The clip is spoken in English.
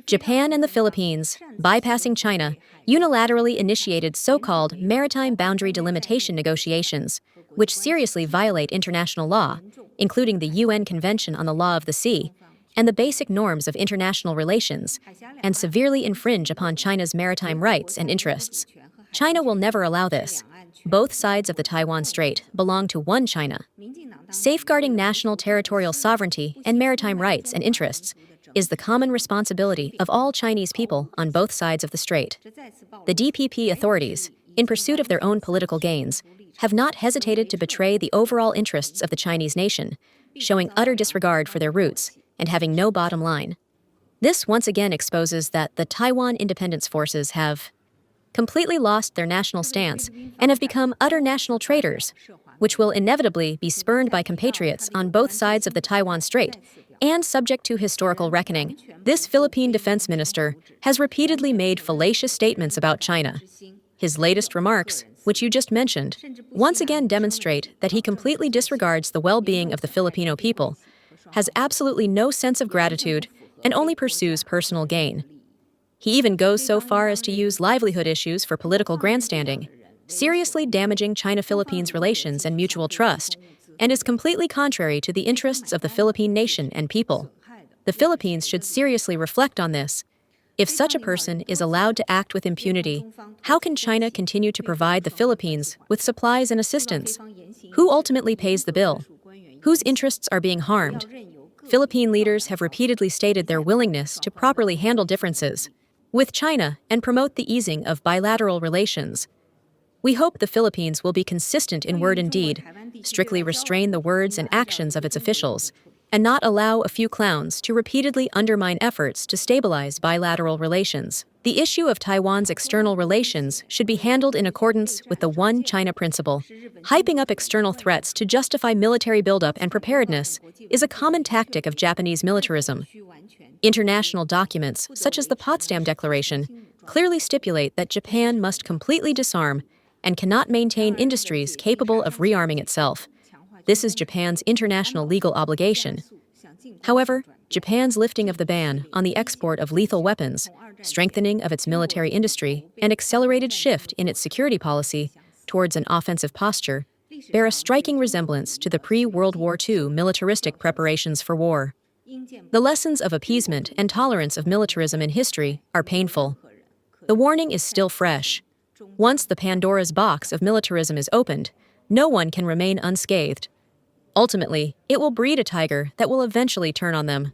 Japan and the Philippines, bypassing China, unilaterally initiated so-called maritime boundary delimitation negotiations, which seriously violate international law, including the UN Convention on the Law of the Sea, and the basic norms of international relations, and severely infringe upon China's maritime rights and interests. China will never allow this. Both sides of the Taiwan Strait belong to one China. Safeguarding national territorial sovereignty and maritime rights and interests is the common responsibility of all Chinese people on both sides of the strait. The DPP authorities, in pursuit of their own political gains, have not hesitated to betray the overall interests of the Chinese nation, showing utter disregard for their roots and having no bottom line. This once again exposes that the Taiwan Independence Forces have completely lost their national stance and have become utter national traitors, which will inevitably be spurned by compatriots on both sides of the Taiwan Strait and subject to historical reckoning. This Philippine defense minister has repeatedly made fallacious statements about China. His latest remarks, which you just mentioned, once again demonstrate that he completely disregards the well-being of the Filipino people, has absolutely no sense of gratitude, and only pursues personal gain. He even goes so far as to use livelihood issues for political grandstanding, seriously damaging China-Philippines relations and mutual trust, and is completely contrary to the interests of the Philippine nation and people. The Philippines should seriously reflect on this. If such a person is allowed to act with impunity, how can China continue to provide the Philippines with supplies and assistance? Who ultimately pays the bill? Whose interests are being harmed? Philippine leaders have repeatedly stated their willingness to properly handle differences with China and promote the easing of bilateral relations. We hope the Philippines will be consistent in word and deed, strictly restrain the words and actions of its officials, and not allow a few clowns to repeatedly undermine efforts to stabilize bilateral relations. The issue of Taiwan's external relations should be handled in accordance with the One China principle. Hyping up external threats to justify military buildup and preparedness is a common tactic of Japanese militarism. International documents, such as the Potsdam Declaration, clearly stipulate that Japan must completely disarm and cannot maintain industries capable of rearming itself. This is Japan's international legal obligation. However, Japan's lifting of the ban on the export of lethal weapons, strengthening of its military industry, and accelerated shift in its security policy towards an offensive posture bear a striking resemblance to the pre-World War II militaristic preparations for war. The lessons of appeasement and tolerance of militarism in history are painful. The warning is still fresh. Once the Pandora's box of militarism is opened, no one can remain unscathed. Ultimately, it will breed a tiger that will eventually turn on them.